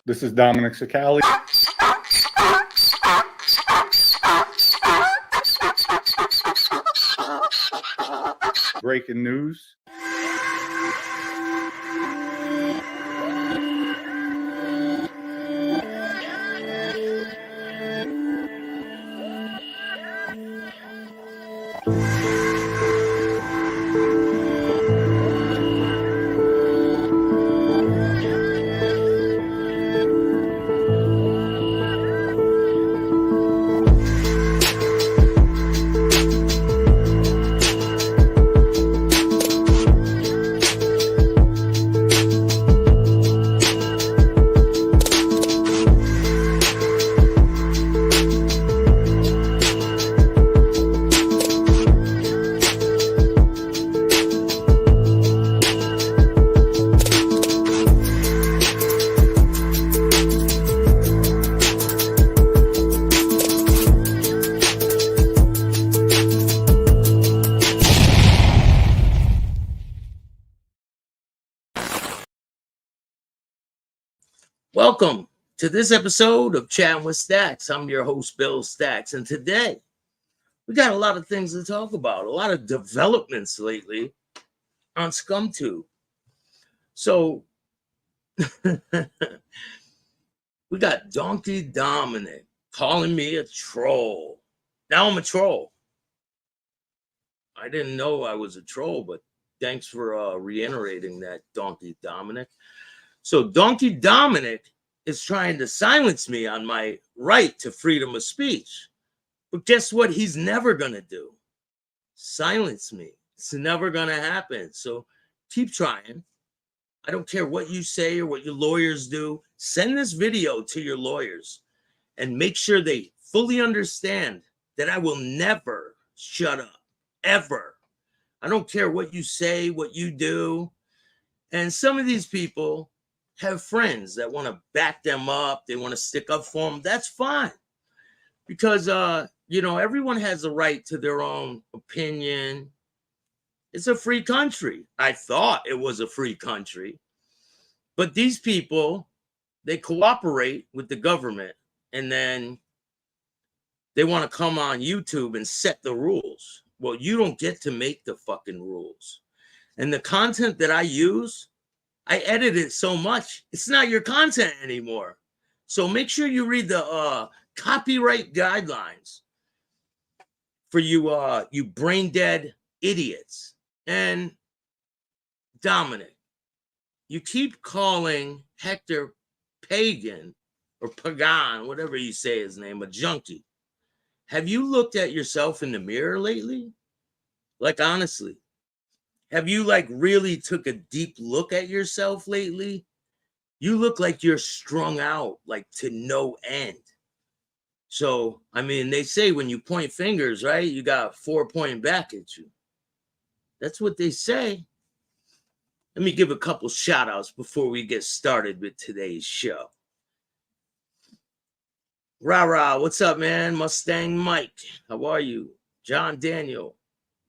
This is Dominic Sicali. Breaking news. Welcome to this episode of Chatting with Staxx. I'm your host, Bill Staxx, and today we got a lot of things to talk about, a lot of developments lately on SCUMBTUBE. So we got Donkey Dominic calling me a troll. Now I'm a troll. I didn't know I was a troll, but thanks for reiterating that, Donkey Dominic. So Donkey Dominic is trying to silence me on my right to freedom of speech. But guess what he's never going to do? Silence me. It's never going to happen. So keep trying. I don't care what you say or what your lawyers do. Send this video to your lawyers and make sure they fully understand that I will never shut up, ever. I don't care what you say, what you do. And some of these people have friends that want to back them up. They want to stick up for them. That's fine. Because, everyone has a right to their own opinion. It's a free country. I thought it was a free country. But these people, they cooperate with the government. And then they want to come on YouTube and set the rules. Well, you don't get to make the fucking rules. And the content that I use, I edit it so much, it's not your content anymore. So make sure you read the copyright guidelines for you brain dead idiots. And Dominic, you keep calling Hector Pagan or Pagan, whatever you say his name, a junkie. Have you looked at yourself in the mirror lately? Like, honestly. Have you really took a deep look at yourself lately? You look like you're strung out, to no end. So, they say when you point fingers, right, you got 4 pointing back at you. That's what they say. Let me give a couple shout outs before we get started with today's show. Rah, what's up, man? Mustang Mike, how are you? John Daniel,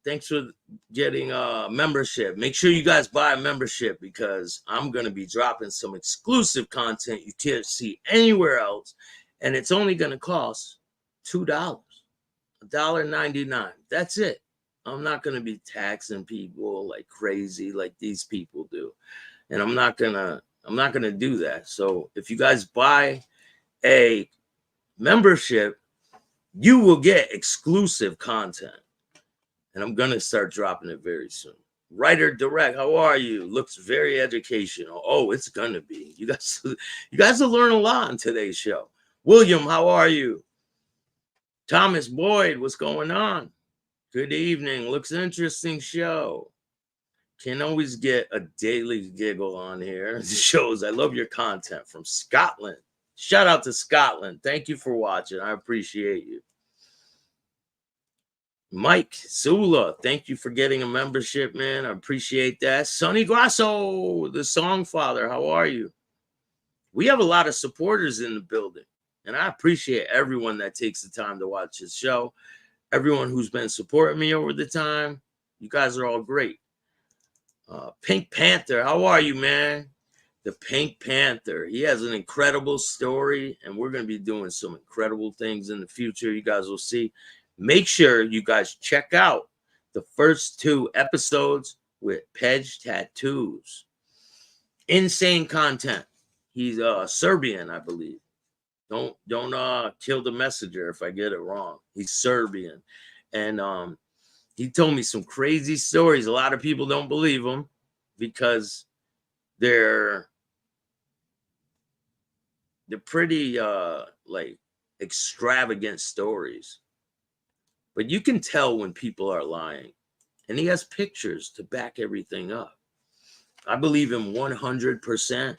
thanks for getting a membership. Make sure you guys buy a membership because I'm going to be dropping some exclusive content you can't see anywhere else. And it's only going to cost $2, $1.99. That's it. I'm not going to be taxing people like crazy like these people do. And I'm not going to do that. So if you guys buy a membership, you will get exclusive content. And I'm going to start dropping it very soon. Writer Direct, how are you? Looks very educational. Oh, it's going to be. You guys will learn a lot on today's show. William, how are you? Thomas Boyd, what's going on? Good evening. Looks interesting show. Can always get a daily giggle on here. It shows I love your content from Scotland. Shout out to Scotland. Thank you for watching. I appreciate you. Mike Zula, thank you for getting a membership, man. I appreciate that. Sonny Grasso, the song father, how are you? We have a lot of supporters in the building, and I appreciate everyone that takes the time to watch this show. Everyone who's been supporting me over the time, you guys are all great. Pink Panther, how are you, man? the Pink Panther. He has an incredible story, and we're going to be doing some incredible things in the future. You guys will see. Make sure you guys check out the first 2 episodes with Pej Tattoos. Insane content. He's Serbian, I believe. Don't kill the messenger if I get it wrong. He's Serbian. And he told me some crazy stories. A lot of people don't believe him because they're pretty like extravagant stories. But you can tell when people are lying. And he has pictures to back everything up. I believe him 100%.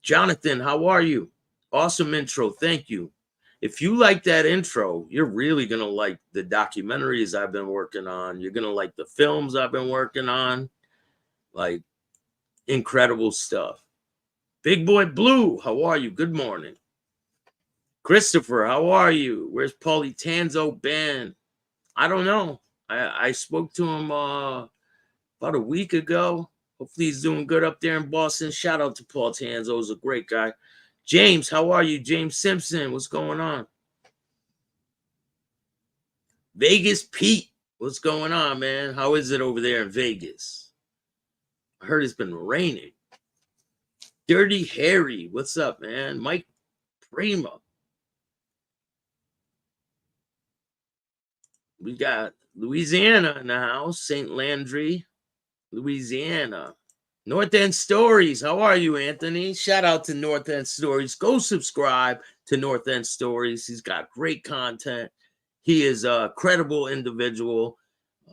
Jonathan, how are you? Awesome intro. Thank you. If you like that intro, you're really going to like the documentaries I've been working on. You're going to like the films I've been working on. Like, incredible stuff. Big Boy Blue, how are you? Good morning. Christopher, how are you? Where's Paulie Tanzo Ben? I don't know. I spoke to him about a week ago. Hopefully he's doing good up there in Boston. Shout out to Paul Tanzo. He's a great guy. James, how are you? James Simpson, what's going on? Vegas Pete, what's going on, man? How is it over there in Vegas? I heard it's been raining. Dirty Harry, what's up, man? Mike Prima. We got Louisiana in the house, St. Landry, Louisiana. North End Stories, how are you, Anthony? Shout out to North End Stories. Go subscribe to North End Stories. He's got great content. He is a credible individual,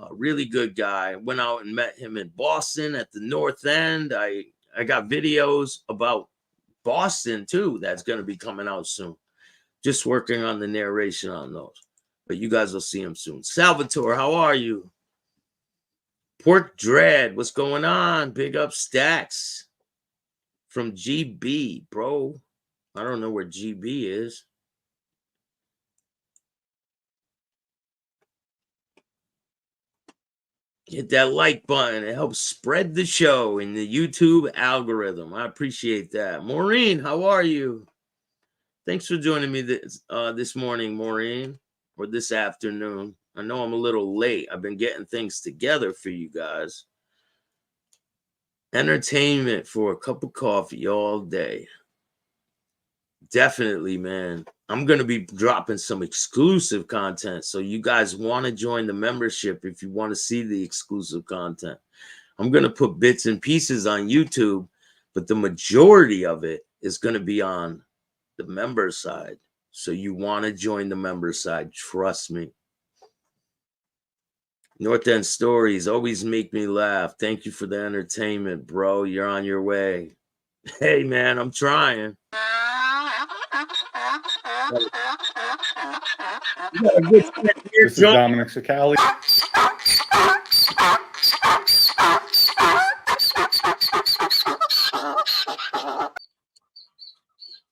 a really good guy. Went out and met him in Boston at the North End. I got videos about Boston, too, that's going to be coming out soon. Just working on the narration on those. But you guys will see him soon. Salvatore, how are you? Pork Dread, what's going on? Big up Staxx from GB, bro. I don't know where GB is. Hit that like button. It helps spread the show in the YouTube algorithm. I appreciate that. Maureen, how are you? Thanks for joining me this morning, Maureen, or this afternoon. I know I'm a little late. I've been getting things together for you guys. Entertainment for a cup of coffee all day. Definitely, man. I'm going to be dropping some exclusive content. So you guys want to join the membership if you want to see the exclusive content. I'm going to put bits and pieces on YouTube, but the majority of it is going to be on the member side. So you want to join the member side. Trust me. North End Stories always make me laugh. Thank you for the entertainment, bro. You're on your way. Hey, man, I'm trying. This is Dominic Sicali.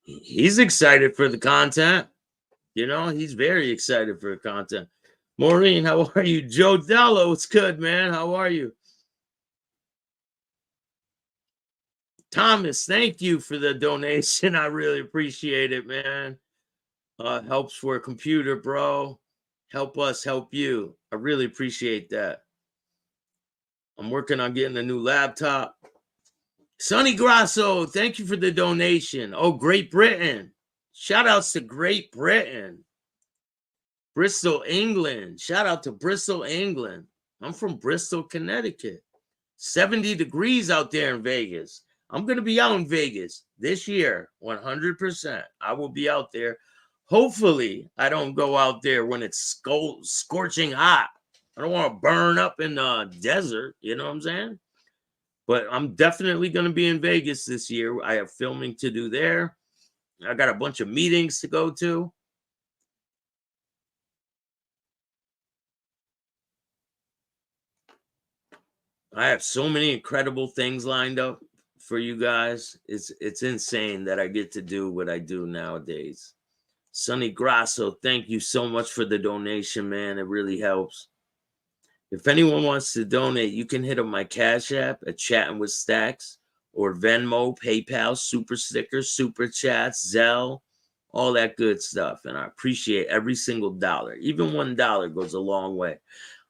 He's excited for the content. You know, he's very excited for the content. Maureen, how are you? Joe Dello, it's good, man. How are you? Thomas, thank you for the donation. I really appreciate it, man. Helps for a computer, bro. Help us help you. I really appreciate that. I'm working on getting a new laptop. Sonny Grasso, thank you for the donation. Oh, Great Britain. Shout outs to Great Britain. Bristol, England. Shout out to Bristol, England. I'm from Bristol, Connecticut. 70 degrees out there in Vegas. I'm going to be out in Vegas this year, 100%. I will be out there. Hopefully, I don't go out there when it's scorching hot. I don't want to burn up in the desert. You know what I'm saying? But I'm definitely going to be in Vegas this year. I have filming to do there. I got a bunch of meetings to go to. I have so many incredible things lined up for you guys. It's insane that I get to do what I do nowadays. Sonny Grasso, thank you so much for the donation, man. It really helps. If anyone wants to donate, you can hit up my Cash App at Chattin with Staxx, or Venmo, PayPal, super stickers, super chats, Zelle, all that good stuff. And I appreciate every single dollar. Even $1 goes a long way.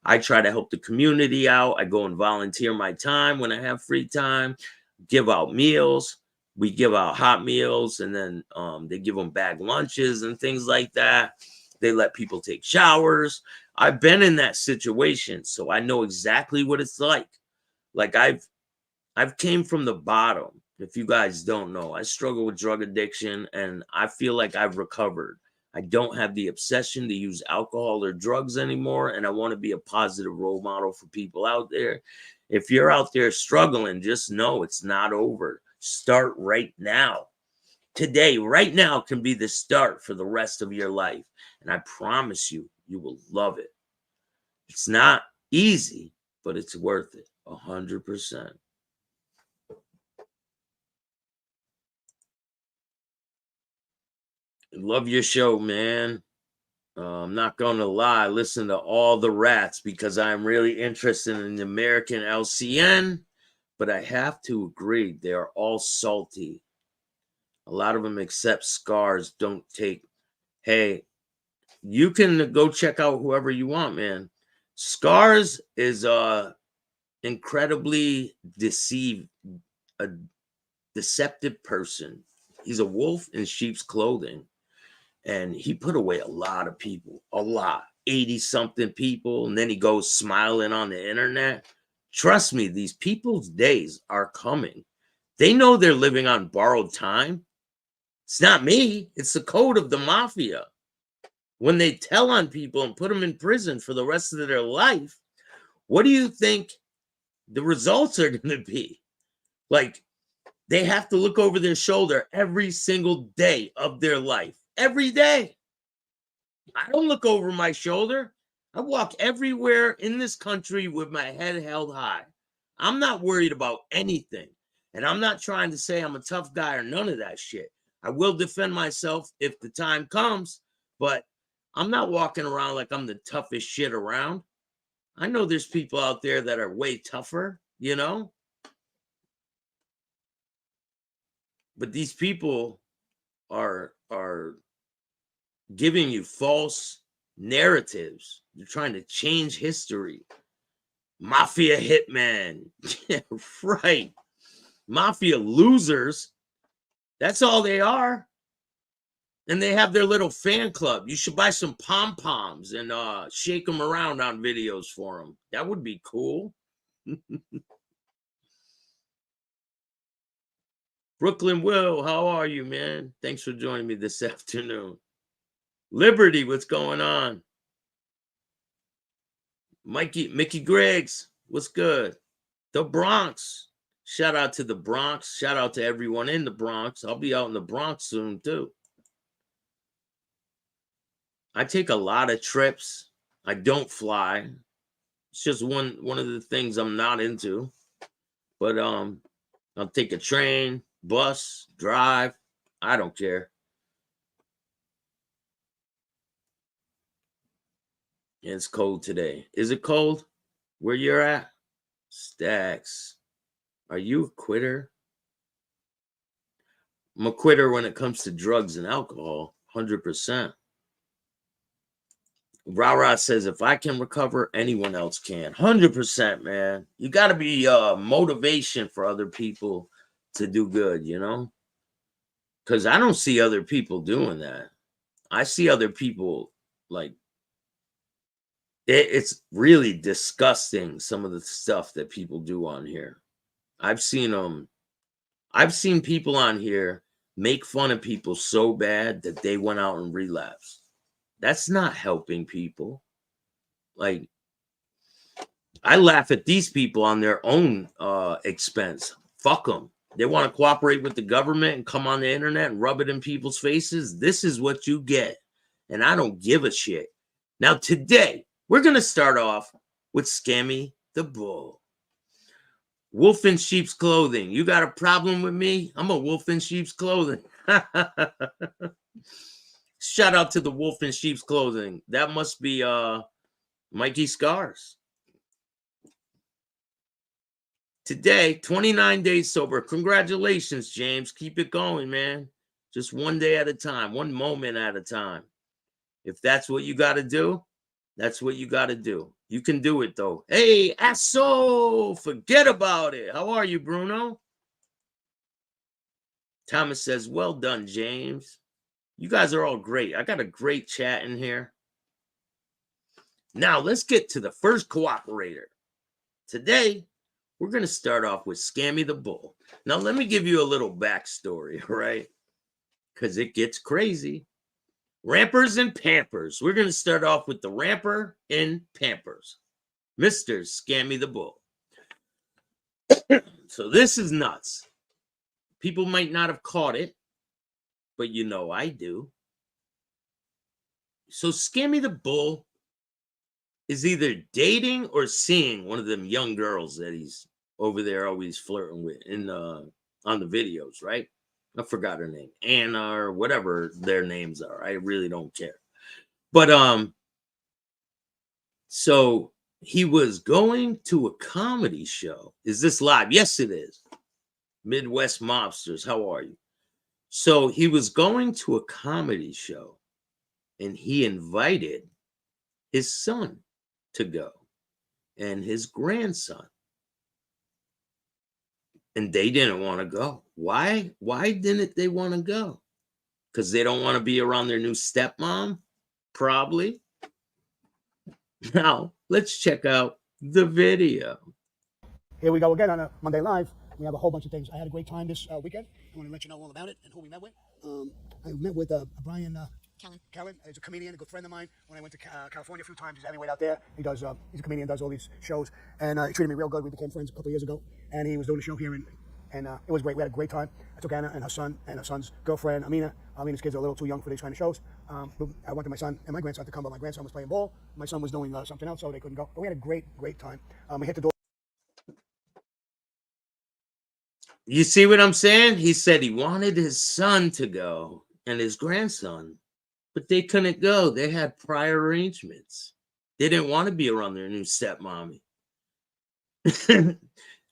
I try to help the community out. I go and volunteer my time when I have free time, give out meals. We give out hot meals, and then they give them bag lunches and things like that. They let people take showers. I've been in that situation, so I know exactly what it's like. Like I've came from the bottom. If you guys don't know, I struggle with drug addiction, and I feel like I've recovered. I don't have the obsession to use alcohol or drugs anymore, and I want to be a positive role model for people out there. If you're out there struggling, just know it's not over. Start right now. Today, right now, can be the start for the rest of your life. And I promise you, you will love it. It's not easy, but it's worth it, 100%. Love your show, man. I'm not going to lie. Listen to all the rats because I'm really interested in the American LCN. But I have to agree, they are all salty. A lot of them accept scars, don't take. Hey, you can go check out whoever you want, man. Scars is incredibly a deceptive person. He's a wolf in sheep's clothing. And he put away a lot of people, a lot, 80-something people. And then he goes smiling on the internet. Trust me, these people's days are coming. They know they're living on borrowed time. It's not me. It's the code of the mafia. When they tell on people and put them in prison for the rest of their life, what do you think the results are going to be? Like, they have to look over their shoulder every single day of their life. Every day. I don't look over my shoulder. I walk everywhere in this country with my head held high. I'm not worried about anything. And I'm not trying to say I'm a tough guy or none of that shit. I will defend myself if the time comes, but I'm not walking around like I'm the toughest shit around. I know there's people out there that are way tougher, you know? But these people are giving you false narratives. They're trying to change history. Mafia hitman. Yeah, right. Mafia losers. That's all they are. And they have their little fan club. You should buy some pom-poms and shake them around on videos for them. That would be cool. Brooklyn Will, how are you, man? Thanks for joining me this afternoon. Liberty, what's going on? Mickey Griggs, what's good? The Bronx. Shout out to the Bronx. Shout out to everyone in the Bronx. I'll be out in the Bronx soon, too. I take a lot of trips. I don't fly. It's just one of the things I'm not into. But I'll take a train, bus, drive. I don't care. It's cold today. Is it cold where you're at? Staxx. Are you a quitter? I'm a quitter when it comes to drugs and alcohol, 100%. Rah says, if I can recover, anyone else can. 100%, man. You got to be motivation for other people to do good, you know? Because I don't see other people doing that. I see other people, like, it's really disgusting, some of the stuff that people do on here. I've seen people on here make fun of people so bad that they went out and relapsed. That's not helping people. Like, I laugh at these people on their own expense. Fuck them. They want to cooperate with the government and come on the internet and rub it in people's faces. This is what you get. And I don't give a shit. Now, today, we're going to start off with Scammy the Bull. Wolf in sheep's clothing. You got a problem with me? I'm a wolf in sheep's clothing. Shout out to the wolf in sheep's clothing. That must be Mikey Scars. Today, 29 days sober. Congratulations, James. Keep it going, man. Just one day at a time, one moment at a time. If that's what you got to do, that's what you got to do. You can do it, though. Hey, Asso, forget about it. How are you, Bruno? Thomas says, well done, James. You guys are all great. I got a great chat in here. Now, let's get to the first cooperator. Today, we're going to start off with Scammy the Bull. Now, let me give you a little backstory, right? Because it gets crazy. Rampers and Pampers. We're going to start off with the Ramper in Pampers, Mr. Scammy the Bull. So this is nuts. People might not have caught it, but you know I do. So Scammy the Bull is either dating or seeing one of them young girls that he's over there always flirting with in on the videos, right? I forgot her name, Anna or whatever their names are. I really don't care. But so he was going to a comedy show. Is this live? Yes, it is. Midwest Mobsters, how are you? So he was going to a comedy show, and he invited his son to go and his grandson. And they didn't want to go. Why? Why didn't they want to go? Because they don't want to be around their new stepmom? Probably. Now, let's check out the video. Here we go again on a Monday Live. We have a whole bunch of things. I had a great time this weekend. I want to let you know all about it and who we met with. I met with Brian Callen. He's a comedian, a good friend of mine. When I went to California a few times, he's heavyweight out there. He does. He's a comedian, does all these shows, and he treated me real good. We became friends a couple of years ago, and he was doing a show here, and it was great. We had a great time. I took Anna and her son and her son's girlfriend, Amina. Amina's kids are a little too young for these kind of shows. I wanted my son and my grandson to come, but my grandson was playing ball. My son was doing something else, so they couldn't go. But we had a great time. We hit the door. You see what I'm saying? He said he wanted his son to go and his grandson, but they couldn't go. They had prior arrangements. They didn't want to be around their new stepmommy.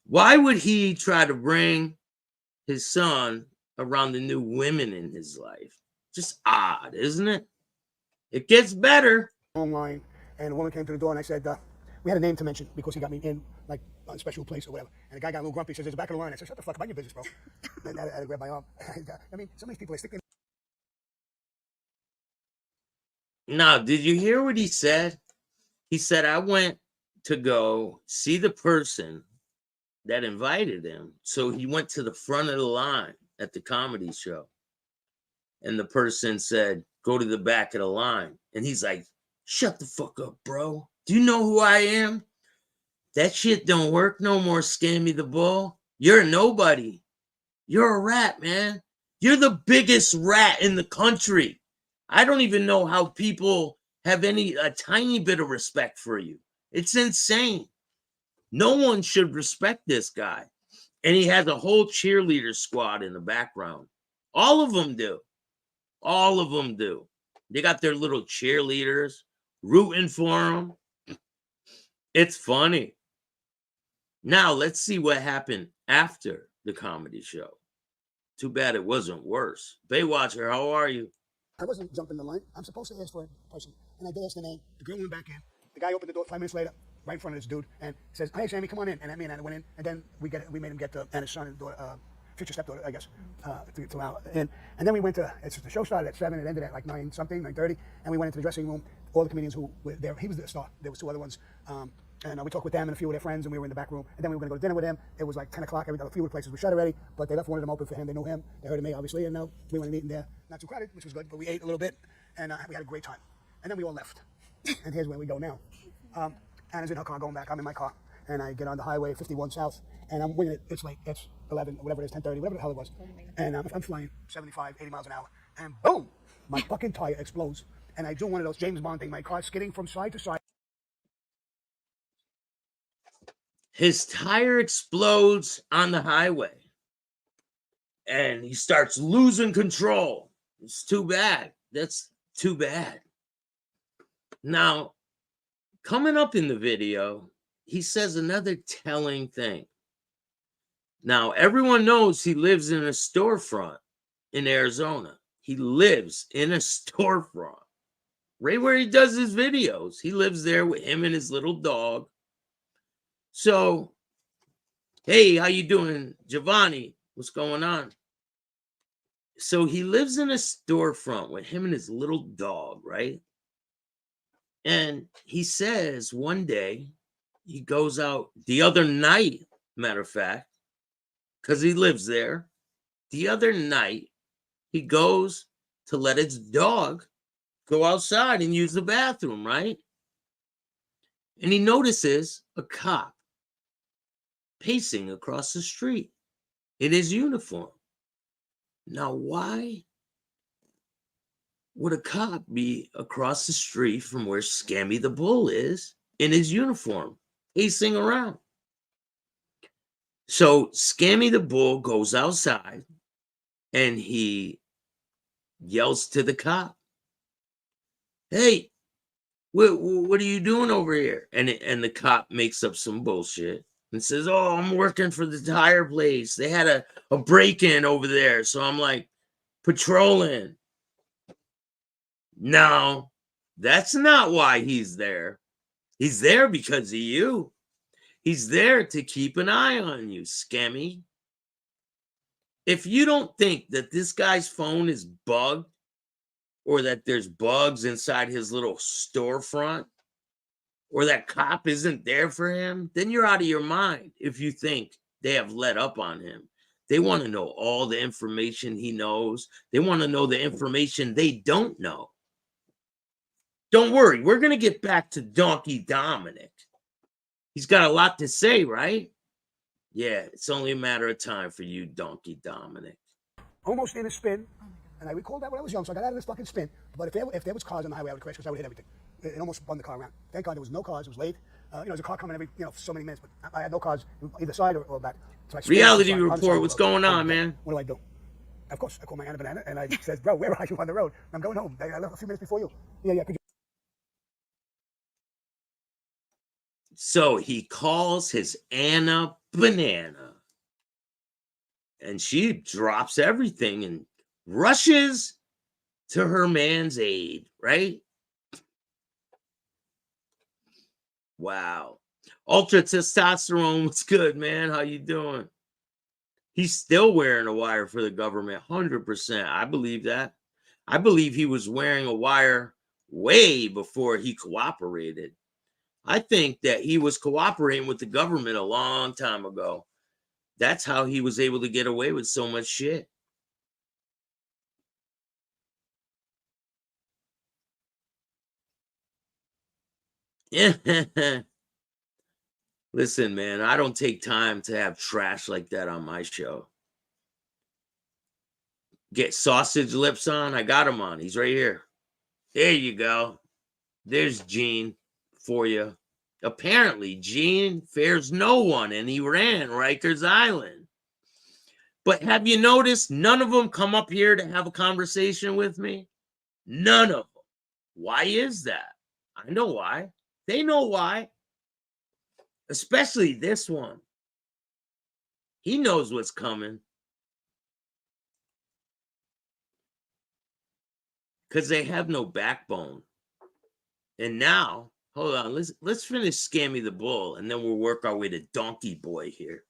Why would he try to bring his son around the new women in his life? Just odd, isn't it? It gets better. Online, and a woman came to the door, and I said, we had a name to mention because he got me in, like, a special place or whatever. And the guy got a little grumpy. He says, there's a back of the line. I said, shut the fuck up, mind your business, bro. And I had to grab my arm. I mean, some of these people, they stick in. Now, did you hear what he said? He said, I went to go see the person that invited him. So he went to the front of the line at the comedy show. And the person said, go to the back of the line. And he's like, shut the fuck up, bro. Do you know who I am? That shit don't work no more, Scammy the Bull. You're a nobody. You're a rat, man. You're the biggest rat in the country. I don't even know how people have a tiny bit of respect for you. It's insane. No one should respect this guy. And he has a whole cheerleader squad in the background. All of them do. All of them do. They got their little cheerleaders rooting for him. It's funny. Now, let's see what happened after the comedy show. Too bad it wasn't worse. Baywatcher, how are you? I wasn't jumping the line. I'm supposed to ask for a person. And I did ask the name. The girl went back in. The guy opened the door 5 minutes later, right in front of this dude, and says, hey, Sammy, come on in. And I mean, Anna went in, and then we made him get Anna's son and daughter, future stepdaughter, I guess, to our in. And then we went to, the show started at 7, it ended at like 9:30, and we went into the dressing room. All the comedians who were there, he was the star. There was 2 other ones. And we talked with them and a few of their friends, and we were in the back room. And then we were going to go to dinner with him. It was like 10 o'clock. A few of the places were shut already, but they left one of them open for him. They knew him. They heard of me, obviously, and we went and eating there. Not too crowded, which was good, but we ate a little bit, and we had a great time. And then we all left. And here's where we go now. Anna's in her car going back. I'm in my car, and I get on the highway 51 South, and I'm winging it. It's 11, whatever it is, 10:30, whatever the hell it was. And I'm flying 75, 80 miles an hour, and boom, my fucking tire explodes. And I do one of those James Bond thing. My car skidding from side to side. His tire explodes on the highway, and he starts losing control. It's too bad. That's too bad. Now, coming up in the video, he says another telling thing. Now, everyone knows he lives in a storefront in Arizona. He lives in a storefront right where he does his videos. He lives there with him and his little dog. So, hey, how you doing, Giovanni? What's going on? So he lives in a storefront with him and his little dog, right? And he says one day he goes out the other night, matter of fact, because he lives there. The other night, he goes to let his dog go outside and use the bathroom, right? And he notices a cop pacing across the street in his uniform. Now, why would a cop be across the street from where Scammy the Bull is in his uniform, pacing around? So Scammy the Bull goes outside and he yells to the cop, "Hey, what are you doing over here?" And the cop makes up some bullshit and says, "Oh, I'm working for the tire place. They had a break-in over there, so I'm like patrolling." No, that's not why he's there. He's there because of you. He's there to keep an eye on you, Scammy. If you don't think that this guy's phone is bugged or that there's bugs inside his little storefront or that cop isn't there for him, then you're out of your mind if you think they have let up on him. They want to know all the information he knows. They want to know the information they don't know. Don't worry, we're going to get back to Donkey Dominic. He's got a lot to say, right? Yeah, it's only a matter of time for you, Donkey Dominic. Almost in a spin. And I recalled that when I was young, so I got out of this fucking spin. But if there was cars on the highway, I would crash because I would hit everything. It almost spun the car around. Thank God there was no cars. It was late. There's a car coming every so many minutes, but I had no cars either side or back. So Reality report. What's going on, man? What do I do? Of course, I call my Anna Banana and I says, "Bro, where are you on the road?" I'm going home. I left a few minutes before you. Yeah. Could you? So he calls his Anna Banana. And she drops everything and rushes to her man's aid, right? Wow. Ultra Testosterone, what's good, man? How you doing? He's still wearing a wire for the government, 100%. I believe that. I believe he was wearing a wire way before he cooperated. I think that he was cooperating with the government a long time ago. That's how he was able to get away with so much shit. Listen, man, I don't take time to have trash like that on my show. Get sausage lips on? I got him on. He's right here. There you go. There's Gene for you. Apparently, Gene fears no one, and he ran Rikers Island. But have you noticed none of them come up here to have a conversation with me? None of them. Why is that? I know why. They know why. Especially this one. He knows what's coming. Because they have no backbone. And now, hold on, let's finish Scammy the Bull, and then we'll work our way to Donkey Boy here.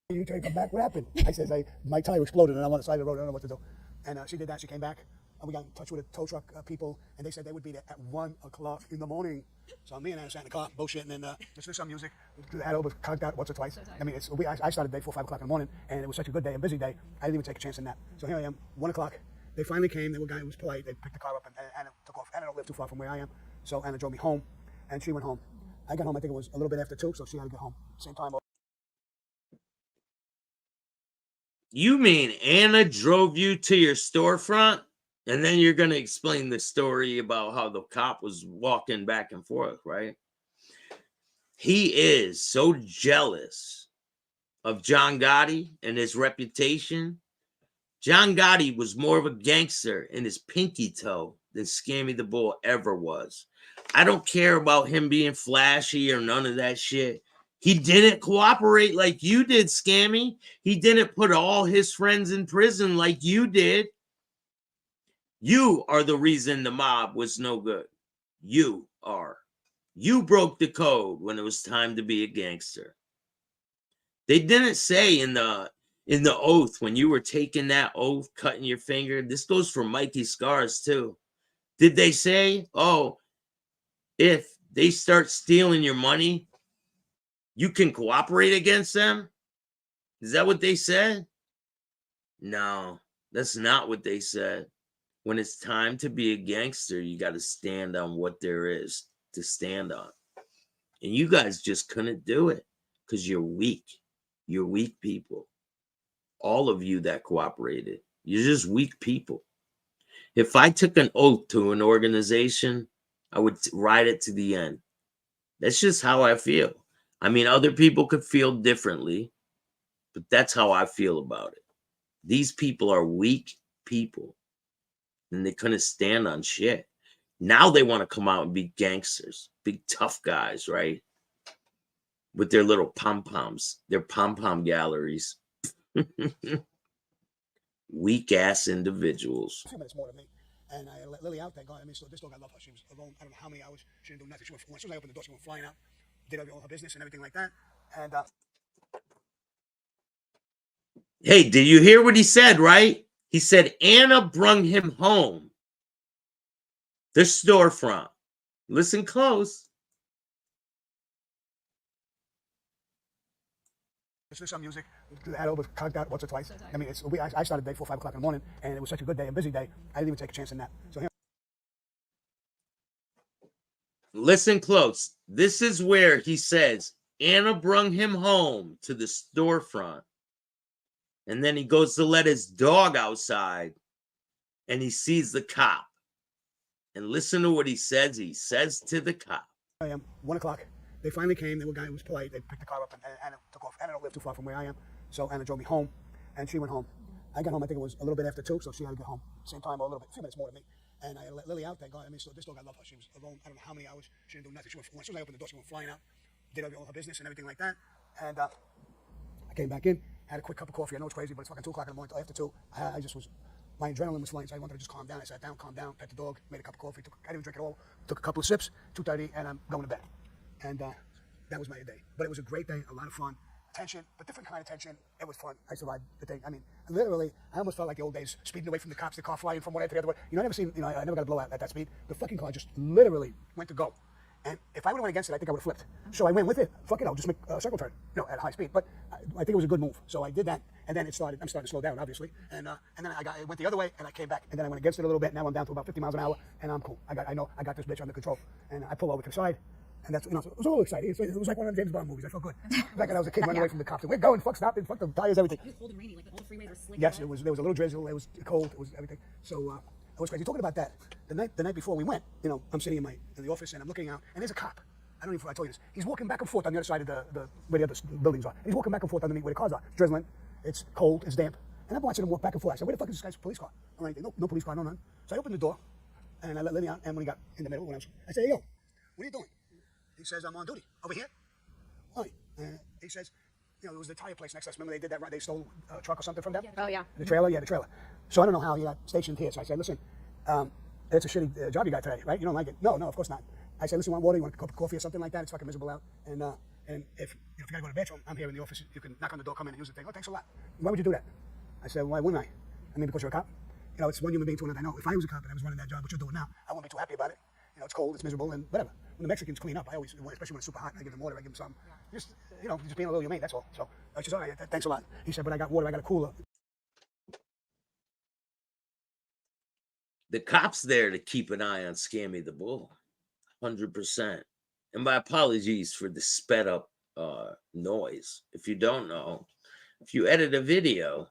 You trying to come back? What happened? I says, my tire exploded and I'm on the side of the road. I don't know what to do. And she did that. She came back. And we got in touch with the tow truck people, and they said they would be there at 1 o'clock in the morning. So me and I sat in the car, bullshitting, and listening to some music. Had over, conked out once or twice. I mean, I started the day 4 or 5 o'clock in the morning, and it was such a good day, a busy day. I didn't even take a chance in that. So here I am, 1 o'clock. They finally came. They were a guy who was polite. They picked the car up, and Anna took off. Anna don't live too far from where I am, so Anna drove me home, and she went home. I got home, I think it was a little bit after 2, so she had to get home. Same time. You mean Anna drove you to your storefront? And then you're going to explain the story about how the cop was walking back and forth, right? He is so jealous of John Gotti and his reputation. John Gotti was more of a gangster in his pinky toe than Scammy the Bull ever was. I don't care about him being flashy or none of that shit. He didn't cooperate like you did, Scammy. He didn't put all his friends in prison like you did. You are the reason the mob was no good. You are. You broke the code when it was time to be a gangster. They didn't say in the oath, when you were taking that oath, cutting your finger, this goes for Mikey Scars too. Did they say, oh, if they start stealing your money, you can cooperate against them? Is that what they said? No, that's not what they said. When it's time to be a gangster, you got to stand on what there is to stand on. And you guys just couldn't do it because you're weak. You're weak people. All of you that cooperated, you're just weak people. If I took an oath to an organization, I would ride it to the end. That's just how I feel. I mean, other people could feel differently, but that's how I feel about it. These people are weak people, and they couldn't stand on shit. Now they want to come out and be gangsters, big tough guys, right? With their little pom-poms, their pom-pom galleries. Weak ass individuals. A few minutes more than me. And I let Lily out, thank God. I mean, so this dog, I love her. She was alone, I don't know how many hours. She didn't do nothing. She went, as soon as I opened the door, she went flying out, did all her business and everything like that. And hey, did you hear what he said, right? He said Anna brung him home. The storefront. Listen close. listen to some music, had over conked out once or twice. I mean, I started the day 4 or 5 o'clock in the morning, and it was such a good day, a busy day. I didn't even take a chance in that. So here. Listen close. This is where he says Anna brung him home to the storefront. And then he goes to let his dog outside, and he sees the cop. And listen to what he says. He says to the cop. I am 1 o'clock. They finally came. The guy was polite. They picked the car up, and Anna took off. Anna don't live too far from where I am, so Anna drove me home, and she went home. I got home. I think it was a little bit after 2, so she had to get home same time or a few minutes more than me. And I let Lily out. Thank God. I mean, so this dog, I love her. She was alone. I don't know how many hours. She didn't do nothing. She went, as soon as I opened the door, she went flying out, did all her business and everything like that. And I came back in, had a quick cup of coffee. I know it's crazy, but it's fucking 2 o'clock in the morning. Till after 2, I just was. My adrenaline was flying, so I wanted to just calm down. I sat down, calmed down, pet the dog, made a cup of coffee. I didn't drink it all. Took a couple of sips. 2:30, and I'm going to bed. And that was my day. But it was a great day, a lot of fun. Tension, but different kind of tension. It was fun. I survived the thing. I mean, literally, I almost felt like the old days, speeding away from the cops, the car flying from one end to the other. I never seen, I never got a blowout at that speed. The fucking car just literally went to go. And if I would have went against it, I think I would have flipped. So I went with it. Fuck it, I'll just make a circle turn, at high speed. But I think it was a good move. So I did that, and then I'm starting to slow down, obviously. And then I went the other way, and I came back, and then I went against it a little bit. Now I'm down to about 50 miles an hour, and I'm cool. I know I got this bitch under control. And I pull over to the side. And that's, it was a little exciting. It was like one of the James Bond movies. I felt good. Like I was a kid running away from the cops. And we're going, fuck, stop it, fuck the tires, everything. It was cold and rainy, like all the freeways were slick. Yes, there was a little drizzle. It was cold. It was everything. So it was crazy. Talking about that, the night before we went, I'm sitting in the office and I'm looking out, and there's a cop. I don't even know if I told you this. He's walking back and forth on the other side of where the other buildings are. He's walking back and forth underneath where the cars are. It's drizzling. It's cold. It's damp. And I'm watching him walk back and forth. I said, where the fuck is this guy's police car? I'm like, no police car, no none. So I opened the door, and I let Lenny out. And when he got in the middle, I said, hey, yo, what are you doing? He says, I'm on duty. Over here? All right. He says, there was the tire place next to us. Remember they did that, right? They stole a truck or something from them? Oh, yeah. The trailer? Yeah, the trailer. So I don't know how he got stationed here. So I said, listen, it's a shitty job you got today, right? You don't like it? No, of course not. I said, listen, you want water? You want a cup of coffee or something like that? It's fucking miserable out. And if you got to go to the bathroom, I'm here in the office. You can knock on the door, come in and use the thing. Oh, thanks a lot. Why would you do that? I said, why wouldn't I? I mean, because you're a cop. It's one human being to another. I know if I was a cop and I was running that job, what you're doing now, I wouldn't be too happy about it. It's cold, it's miserable, and whatever. When the Mexicans clean up, I always, especially when it's super hot, I give them water, I give them something. Just being a little humane, that's all. So I said, all right, thanks a lot. He said, but I got water, I got a cooler. The cop's there to keep an eye on Scammy the Bull, 100%. And my apologies for the sped up noise. If you don't know, if you edit a video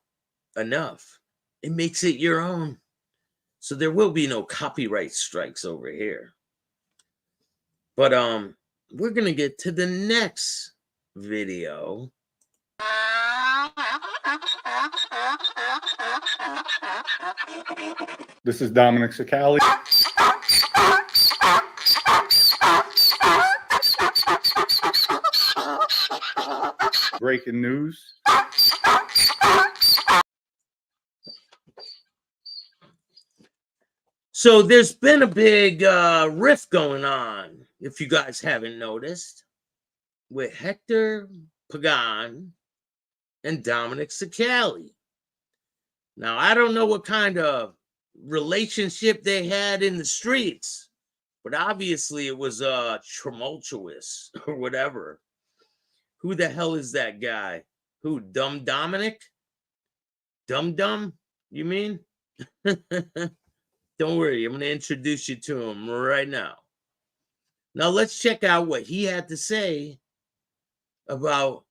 enough, it makes it your own. So there will be no copyright strikes over here. But we're gonna get to the next video. This is Dominic Sicali. Breaking news. So there's been a big rift going on, if you guys haven't noticed, with Hector Pagan and Dominic Sicali. Now, I don't know what kind of relationship they had in the streets, but obviously it was tumultuous or whatever. Who the hell is that guy? Who, Dumb Dominic? Dum, you mean? Don't worry, I'm going to introduce you to him right now. Now, let's check out what he had to say about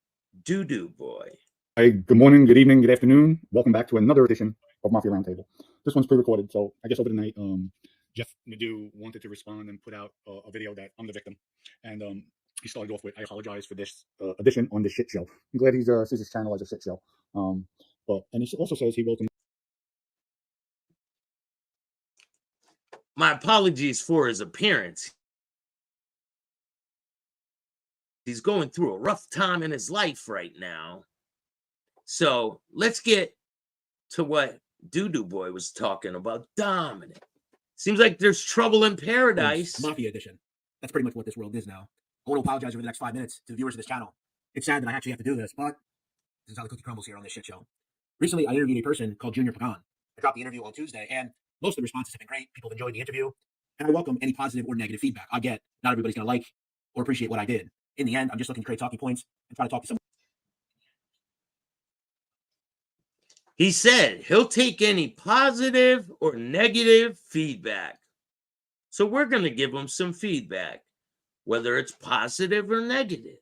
Doo-Doo Boy. Hey, good morning, good evening, good afternoon. Welcome back to another edition of Mafia Roundtable. This one's pre-recorded, so I guess over the night, Jeff Nadeau wanted to respond and put out a video that I'm the victim. And he started off with, I apologize for this edition on this shit show. I'm glad he sees his channel as a shit show. And he also says he welcomes. My apologies for his appearance. He's going through a rough time in his life right now. So let's get to what Doo-Doo Boy was talking about. Dominic. Seems like there's trouble in paradise. Mafia edition. That's pretty much what this world is now. I want to apologize over the next 5 minutes to the viewers of this channel. It's sad that I actually have to do this, but this is how the cookie crumbles here on this shit show. Recently, I interviewed a person called Junior Pagan. I dropped the interview on Tuesday, and most of the responses have been great. People have enjoyed the interview, and I welcome any positive or negative feedback. I get not everybody's going to like or appreciate what I did. In the end, I'm just looking to create talking points and try to talk to someone. He said he'll take any positive or negative feedback. So we're going to give him some feedback, whether it's positive or negative.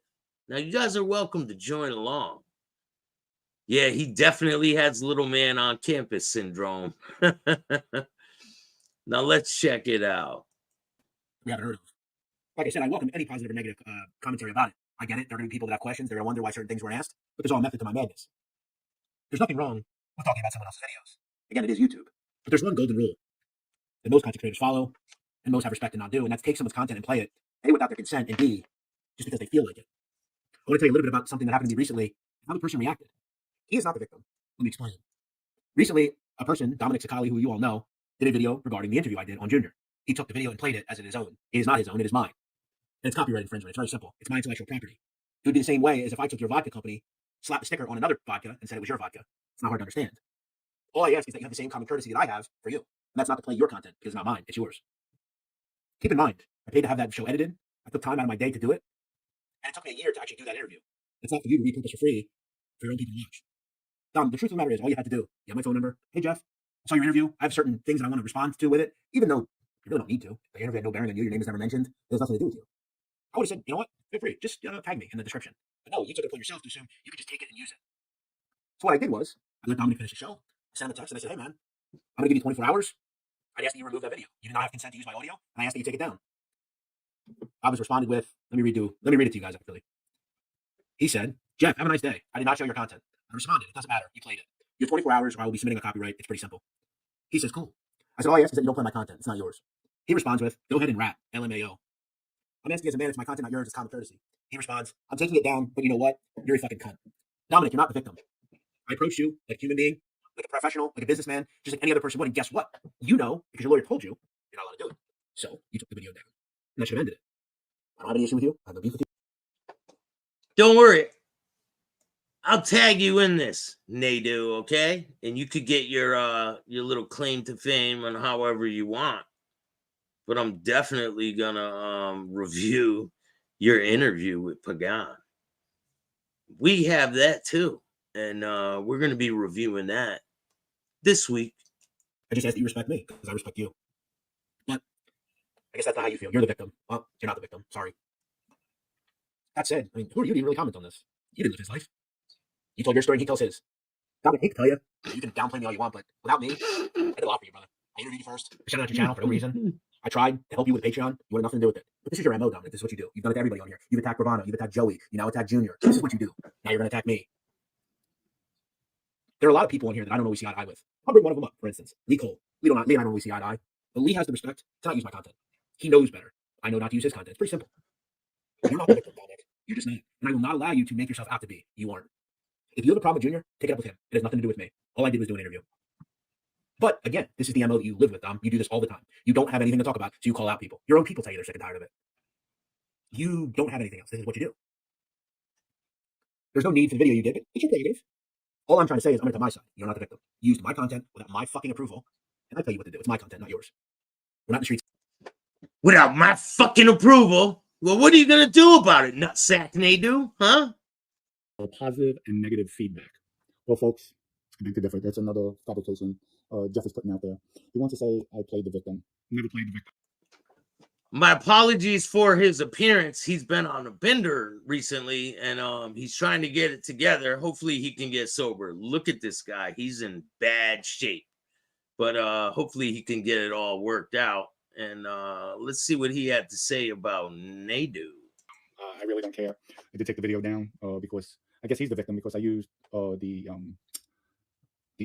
Now, you guys are welcome to join along. Yeah, he definitely has little man on campus syndrome. Now, let's check it out. We haven't heard of. Like I said, I welcome any positive or negative commentary about it. I get it. There are going to be people that have questions. They're going to wonder why certain things weren't asked. But there's all a method to my madness. There's nothing wrong with talking about someone else's videos. Again, it is YouTube. But there's one golden rule that most content creators follow and most have respect to not do, and that's take someone's content and play it, A, without their consent, and B, just because they feel like it. I want to tell you a little bit about something that happened to me recently and how the person reacted. He is not the victim. Let me explain. Recently, a person, Dominic Sicali, who you all know, did a video regarding the interview I did on Junior. He took the video and played it as his own. It is not his own, it is mine. And it's copyright infringement. It's very simple. It's my intellectual property. It would be the same way as if I took your vodka company, slapped a sticker on another vodka, and said it was your vodka. It's not hard to understand. All I ask is that you have the same common courtesy that I have for you. And that's not to play your content, because it's not mine, it's yours. Keep in mind, I paid to have that show edited. I took time out of my day to do it. And it took me a year to actually do that interview. It's not for you to repurpose for free for your own people to watch. Dom, the truth of the matter is, all you had to do, you have my phone number. Hey, Jeff, I saw your interview. I have certain things that I want to respond to with it, even though you really don't need to. The interview had no bearing on you. Your name is never mentioned. There's nothing to do with you. I would have said, you know what? Feel free. Just tag me in the description. But no, you took it upon yourself to assume you could just take it and use it. So what I did was, I let Dominic finish the show. I sent him a text and I said, hey, man, I'm going to give you 24 hours. I'd ask that you remove that video. You did not have consent to use my audio, and I asked that you take it down. I was responded with, let me read it to you guys, actually. He said, Jeff, have a nice day. I did not show your content. I responded, it doesn't matter. You played it. You have 24 hours or I will be submitting a copyright. It's pretty simple. He says, cool. I said, all I ask is that you don't play my content. It's not yours. He responds with, go ahead and rap, LMAO. I'm asking as a man, it's my content, not yours. It's common courtesy. He responds, I'm taking it down, but you know what? You're a fucking cunt. Dominic, you're not the victim. I approached you like a human being, like a professional, like a businessman, just like any other person would. And guess what? You know, because your lawyer told you, you're not allowed to do it. So you took the video down. And that should have ended it. I don't have any issue with you. I have no beef with you. Don't worry. I'll tag you in this, Nadeau, okay? And you could get your little claim to fame on however you want. But I'm definitely gonna review your interview with Pagan. We have that too, and we're gonna be reviewing that this week. I just ask that you respect me because I respect you. But I guess that's not how you feel. You're the victim. Well, you're not the victim. Sorry. That said, I mean, who are you to even really comment on this? You didn't live his life. You told your story and he tells his. Dominic, I hate to tell you, you can downplay me all you want, but without me, I did a lot for you, brother. I interviewed you first. I shut out your channel for no reason. I tried to help you with Patreon. You wanted nothing to do with it. But this is your MO, Dominic. This is what you do. You've done it to everybody on here. You've attacked Ravana. You've attacked Joey. You now attack Junior. This is what you do. Now you're going to attack me. There are a lot of people in here that I don't always see eye to eye with. I'll bring one of them up, for instance. Lee Cole. Lee and I don't always see eye to eye. But Lee has the respect to not use my content. He knows better. I know not to use his content. It's pretty simple. You're not the victim, Dominic. You're just not. And I will not allow you to make yourself out to be. You aren't. If you have a problem with Junior, take it up with him. It has nothing to do with me. All I did was do an interview. But again, this is the MO that you live with, Dom. You do this all the time. You don't have anything to talk about, so you call out people. Your own people tell you they're sick and tired of it. You don't have anything else. This is what you do. There's no need for the video you did, but it's your prerogative. All I'm trying to say is I'm going to my side. You're not the victim. You used my content without my fucking approval, and I tell you what to do. It's my content, not yours. We're not in the streets. Without my fucking approval. Well, what are you gonna do about it, nutsack Nadu? Huh? Positive and negative feedback. Well, folks, that's another fabrication Jeff is putting out there. He wants to say I played the victim. Never played the victim. My apologies for his appearance. He's been on a bender recently, and he's trying to get it together. Hopefully he can get sober. Look at this guy. He's in bad shape. But hopefully he can get it all worked out. And let's see what he had to say about Nadu. I really don't care. I did take the video down because I guess he's the victim because I used the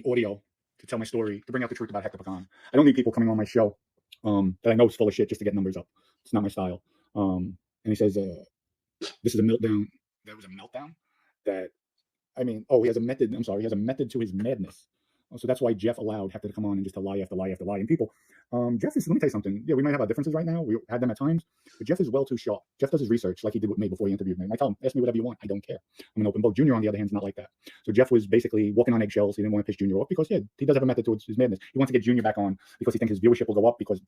audio to tell my story, to bring out the truth about Hector Pecan. I don't need people coming on my show that I know is full of shit just to get numbers up. It's not my style. And he says, this is a meltdown. That was a meltdown? That, I mean, he has a method. I'm sorry. He has a method to his madness. So that's why Jeff allowed Hector to come on and just to lie after lie after lie. And people, Jeff is, let me tell you something. Yeah, we might have our differences right now. We had them at times, but Jeff is well too sharp. Jeff does his research like he did with me before he interviewed me. And I tell him, ask me whatever you want. I don't care. I'm an open book. Junior, on the other hand, is not like that. So Jeff was basically walking on eggshells. He didn't want to piss Junior off because, yeah, he does have a method towards his madness. He wants to get Junior back on because he thinks his viewership will go up because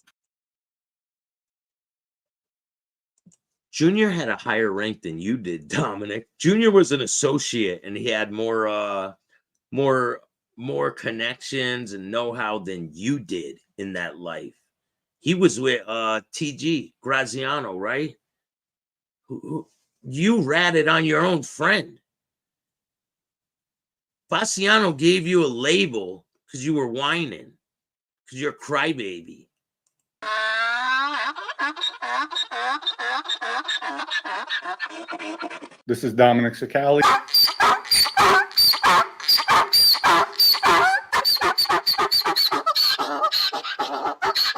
Junior had a higher rank than you did, Dominic. Junior was an associate, and he had more connections and know-how than you did in that life. He was with TG Graziano, right? Who you ratted on your own friend. Bassiano gave you a label because you were whining, because you're a crybaby. This is Dominic Sicali.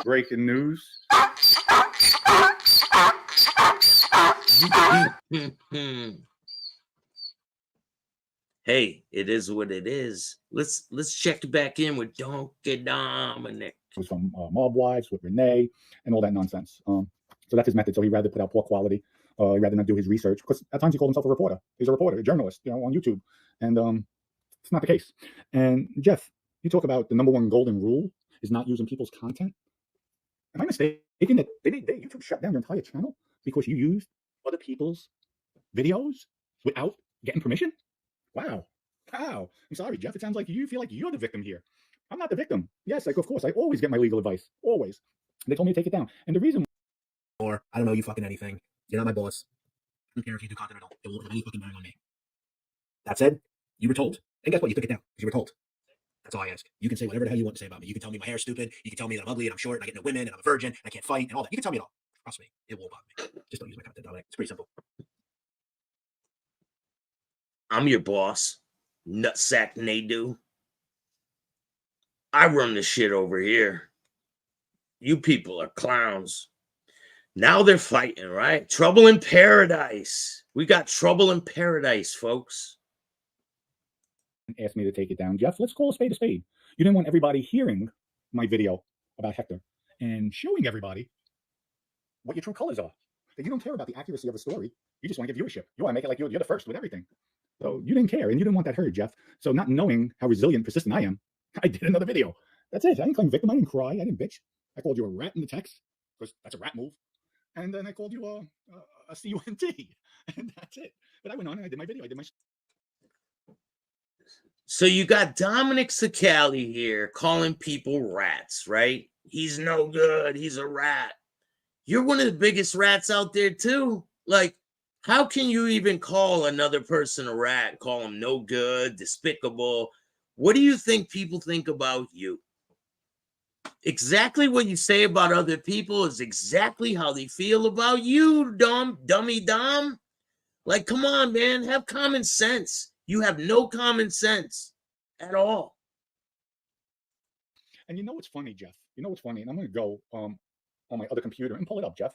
Breaking news. Hey, it is what it is. Let's check back in with Donkey Dominic. it was from Mob Wives with Renee and all that nonsense. So that's his method. So he'd rather put out poor quality. He'd rather not do his research because at times he called himself a reporter. He's a reporter, a journalist, on YouTube. And it's not the case. And Jeff, you talk about the #1 golden rule is not using people's content. Am I mistaken that YouTube shut down your entire channel because you used other people's videos without getting permission? Wow. I'm sorry, Jeff. It sounds like you feel like you're the victim here. I'm not the victim. Yes, of course, I always get my legal advice. Always. They told me to take it down. And the reason Or I don't know you fucking anything. You're not my boss. I don't care if you do content at all. It won't have any fucking bearing on me. That said, you were told. And guess what? You took it down because you were told. That's all I ask. You can say whatever the hell you want to say about me. You can tell me my hair's stupid. You can tell me that I'm ugly and I'm short and I get no women and I'm a virgin and I can't fight and all that. You can tell me it all. Trust me. It won't bother me. Just don't use my content, Dominic. It's pretty simple. I'm your boss, nutsack Nadu. I run the shit over here. You people are clowns. Now they're fighting, right? Trouble in paradise. We got trouble in paradise, folks. asked me to take it down, Jeff, let's call a spade a spade. You didn't want everybody hearing my video about Hector and showing everybody what your true colors are. That you don't care about the accuracy of a story. You just want to get viewership. You want to make it like you're the first with everything. So you didn't care and you didn't want that heard, Jeff. So not knowing how resilient, persistent I am, I did another video. That's it. I didn't claim victim. I didn't cry. I didn't bitch. I called you a rat in the text because that's a rat move. And then I called you a CUNT. And that's it. But I went on and I did my video. I did my... So you got Dominic Sicali here calling people rats, right? He's no good. He's a rat. You're one of the biggest rats out there too. Like, how can you even call another person a rat? Call him no good, despicable. What do you think people think about you? Exactly what you say about other people is exactly how they feel about you, dummy Dom. Like, come on, man, have common sense. You have no common sense at all. And you know what's funny, Jeff? You know what's funny? And I'm going to go on my other computer and pull it up, Jeff,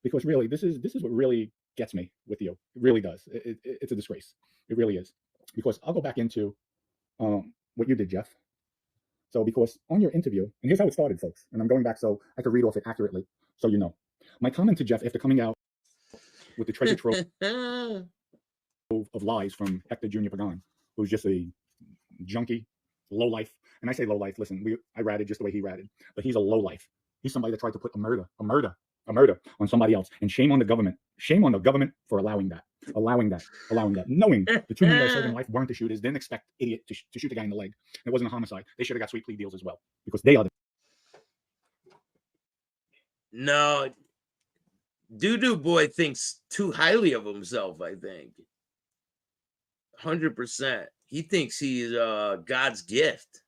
because really, this is what really gets me with you. It really does. It's a disgrace. It really is. Because I'll go back into what you did, Jeff. So because on your interview, and here's how it started, folks, and I'm going back so I can read off it accurately, so you know. My comment to Jeff after coming out with the treasure trove of lies from Hector Jr. Pagan, who's just a junkie, low life. And I say low life, listen, I ratted just the way he ratted, but he's a low life. He's somebody that tried to put a murder on somebody else. And shame on the government. Shame on the government for allowing that. Knowing the two men that are serving life weren't the shooters, didn't expect idiot to shoot the guy in the leg. It wasn't a homicide. They should have got sweet plea deals as well, because they are the... No, Doo-Doo Boy thinks too highly of himself, I think. 100%. He thinks he's God's gift.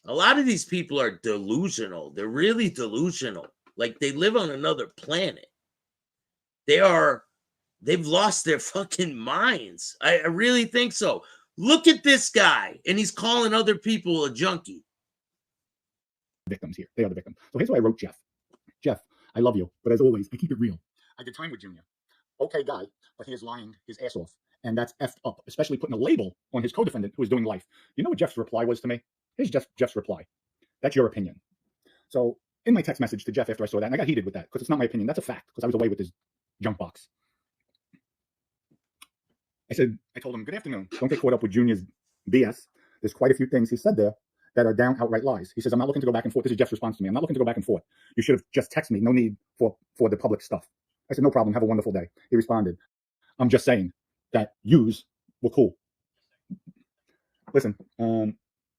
A lot of these people are delusional. They're really delusional. Like they live on another planet. They've lost their fucking minds. I really think so. Look at this guy, and he's calling other people a junkie. Victims here. They are the victims. So here's what I wrote Jeff. Jeff, I love you, but as always, I keep it real. I did time with Junior. Okay guy, but he is lying his ass off. And that's effed up, especially putting a label on his co-defendant who is doing life. You know what Jeff's reply was to me? Here's Jeff's reply. That's your opinion. So in my text message to Jeff after I saw that, and I got heated with that because it's not my opinion. That's a fact, because I was away with his junk box. I told him, good afternoon. Don't get caught up with Junior's BS. There's quite a few things he said there that are down outright lies. He says, I'm not looking to go back and forth. This is Jeff's response to me. I'm not looking to go back and forth. You should have just texted me. No need for the public stuff. I said, no problem. Have a wonderful day. He responded, I'm just saying that yous were cool. Listen,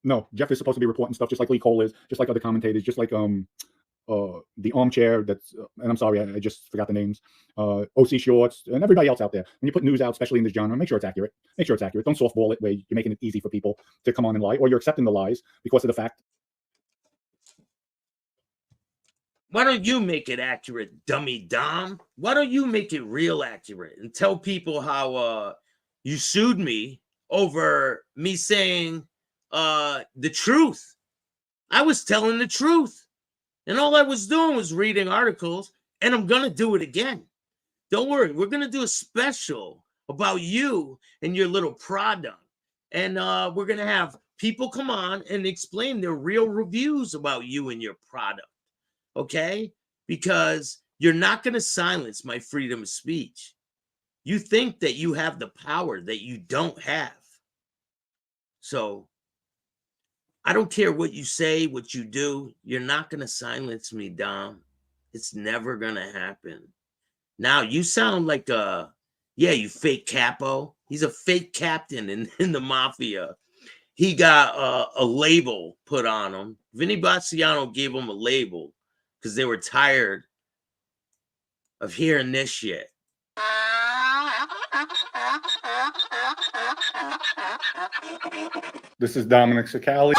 no, Jeff is supposed to be reporting stuff just like Lee Cole is, just like other commentators, just like the armchair that's, and I'm sorry, I just forgot the names, OC Shorts, and everybody else out there. When you put news out, especially in this genre, make sure it's accurate. Make sure it's accurate. Don't softball it where you're making it easy for people to come on and lie, or you're accepting the lies because of the fact. Why don't you make it accurate, dummy Dom? Why don't you make it real accurate and tell people how you sued me over me saying the truth? I was telling the truth. And all I was doing was reading articles, and I'm going to do it again. Don't worry. We're going to do a special about you and your little product. And we're going to have people come on and explain their real reviews about you and your product. Okay? Because you're not going to silence my freedom of speech. You think that you have the power that you don't have. So I don't care what you say, what you do. You're not going to silence me, Dom. It's never going to happen. Now, you sound like you fake capo. He's a fake captain in the Mafia. He got a label put on him. Vinny Baciano gave him a label because they were tired of hearing this shit. This is Dominic Sicali.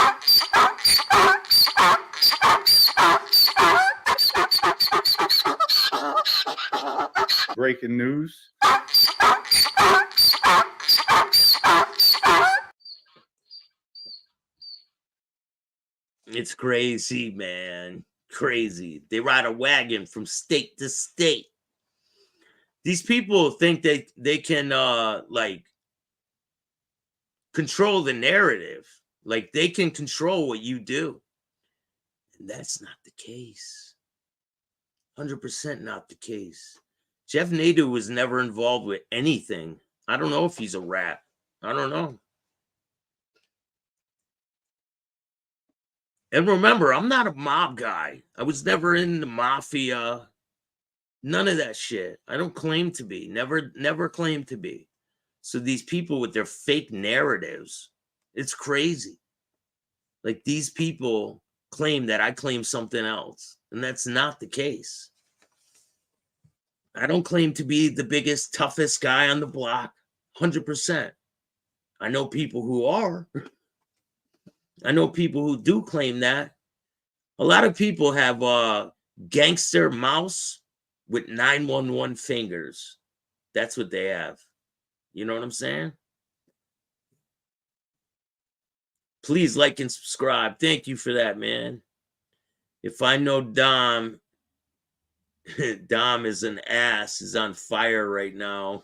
Breaking news. It's crazy, man. Crazy. They ride a wagon from state to state. These people think they can control the narrative. Like they can control what you do. And that's not the case. 100% not the case. Jeff Nadeau was never involved with anything. I don't know if he's a rat. I don't know. And remember, I'm not a mob guy. I was never in the Mafia. None of that shit. I don't claim to be. Never claimed to be. So these people with their fake narratives, it's crazy. Like these people claim that I claim something else. And that's not the case. I don't claim to be the biggest, toughest guy on the block. 100%. I know people who are. I know people who do claim that. A lot of people have gangster mouse with 911 fingers. That's what they have. You know what I'm saying? Please like and subscribe. Thank you for that, man. If I know Dom Dom is an ass, is on fire right now.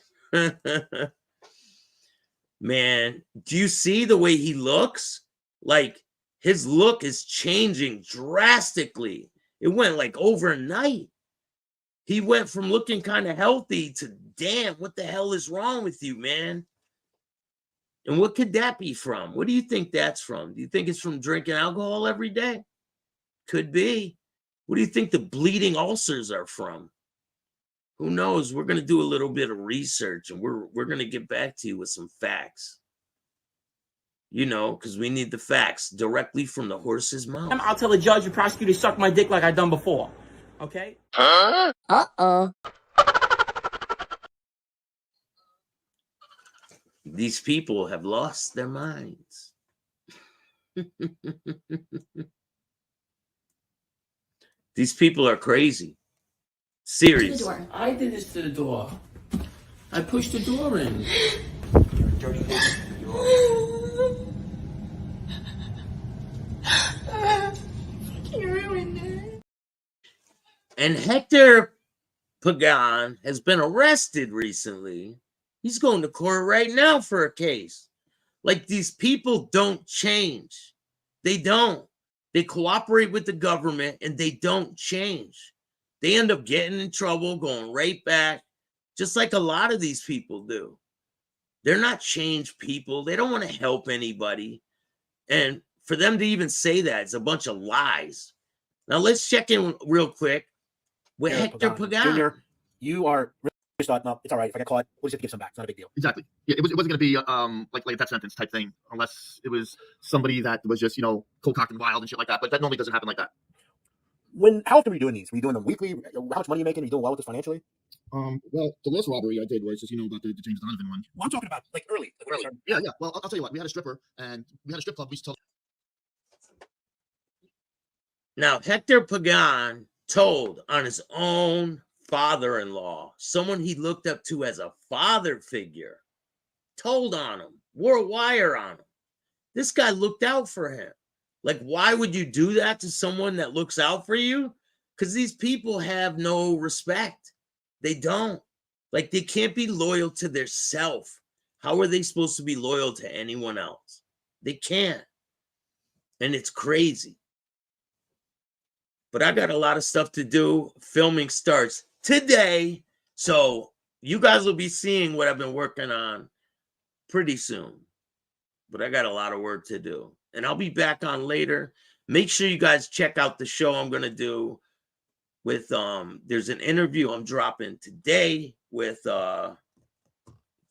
Man, do you see the way he looks? Like, his look is changing drastically. It went like overnight. He went from looking kind of healthy to, damn, what the hell is wrong with you, man? And what could that be from? What do you think that's from? Do you think it's from drinking alcohol every day? Could be. What do you think the bleeding ulcers are from? Who knows? We're going to do a little bit of research, and we're going to get back to you with some facts. You know, because we need the facts directly from the horse's mouth. I'll tell the judge and prosecutor to suck my dick like I done before. Okay? These people have lost their minds. These people are crazy. Serious. I did this to the door. I pushed the door in. And Hector Pagan has been arrested recently. He's going to court right now for a case. Like, these people don't change. They don't. They cooperate with the government and they don't change. They end up getting in trouble, going right back, just like a lot of these people do. They're not changed people. They don't want to help anybody. And for them to even say that, it's a bunch of lies. Now, let's check in real quick with Hector Pagan. Junior, you are really thought, no, it's all right. If I get caught, we'll just have to give some back. It's not a big deal. Exactly. Yeah, it wasn't going to be like a death sentence type thing, unless it was somebody that was just, you know, cold-cocked and wild and shit like that. But that normally doesn't happen like that. How often were you doing these? Were you doing them weekly? How much money are you making? Are you doing well with this financially? Well, the last robbery I did was just, you know, about the James Donovan one. Well, I'm talking about like early. Yeah. Well, I'll tell you what. We had a stripper, and we had a strip club. We used to tell. Now, Hector Pagan told on his own father-in-law, someone he looked up to as a father figure, told on him, wore a wire on him. This guy looked out for him. Like, why would you do that to someone that looks out for you? Because these people have no respect. They don't. Like, they can't be loyal to their self. How are they supposed to be loyal to anyone else? They can't. And it's crazy. But I got a lot of stuff to do. Filming starts today. So you guys will be seeing what I've been working on pretty soon. But I got a lot of work to do. And I'll be back on later. Make sure you guys check out the show I'm going to do with, there's an interview I'm dropping today with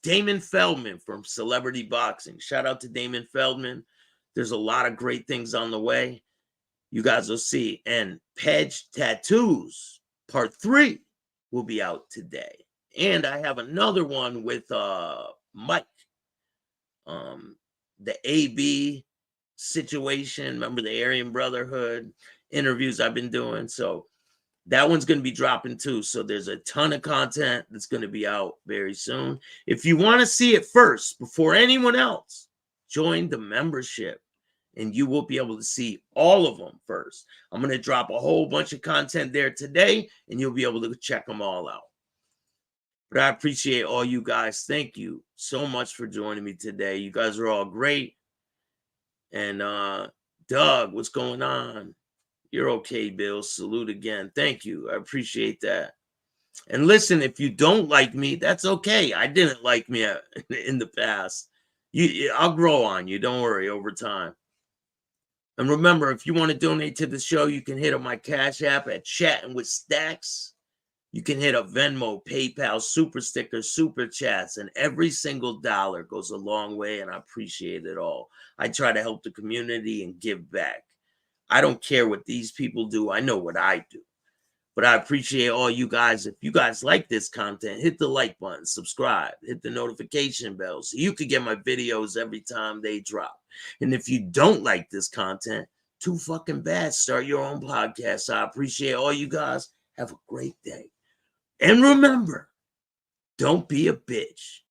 Damon Feldman from Celebrity Boxing. Shout out to Damon Feldman. There's a lot of great things on the way. You guys will see. And Pedge Tattoos Part 3 will be out today. And I have another one with Mike. The AB situation. Remember the Aryan Brotherhood interviews I've been doing? So that one's going to be dropping too. So there's a ton of content that's going to be out very soon. If you want to see it first, before anyone else, join the membership. And you will be able to see all of them first. I'm going to drop a whole bunch of content there today, and you'll be able to check them all out. But I appreciate all you guys. Thank you so much for joining me today. You guys are all great. And Doug, what's going on? You're okay, Bill. Salute again. Thank you. I appreciate that. And listen, if you don't like me, that's okay. I didn't like me in the past. I'll grow on you. Don't worry, over time. And remember, if you want to donate to the show, you can hit up my Cash App at Chattin with Staxx. You can hit up Venmo, PayPal, Super Stickers, Super Chats, and every single dollar goes a long way, and I appreciate it all. I try to help the community and give back. I don't care what these people do. I know what I do. But I appreciate all you guys. If you guys like this content, hit the like button, subscribe, hit the notification bell so you can get my videos every time they drop. And if you don't like this content, too fucking bad. Start your own podcast. I appreciate all you guys. Have a great day. And remember, don't be a bitch.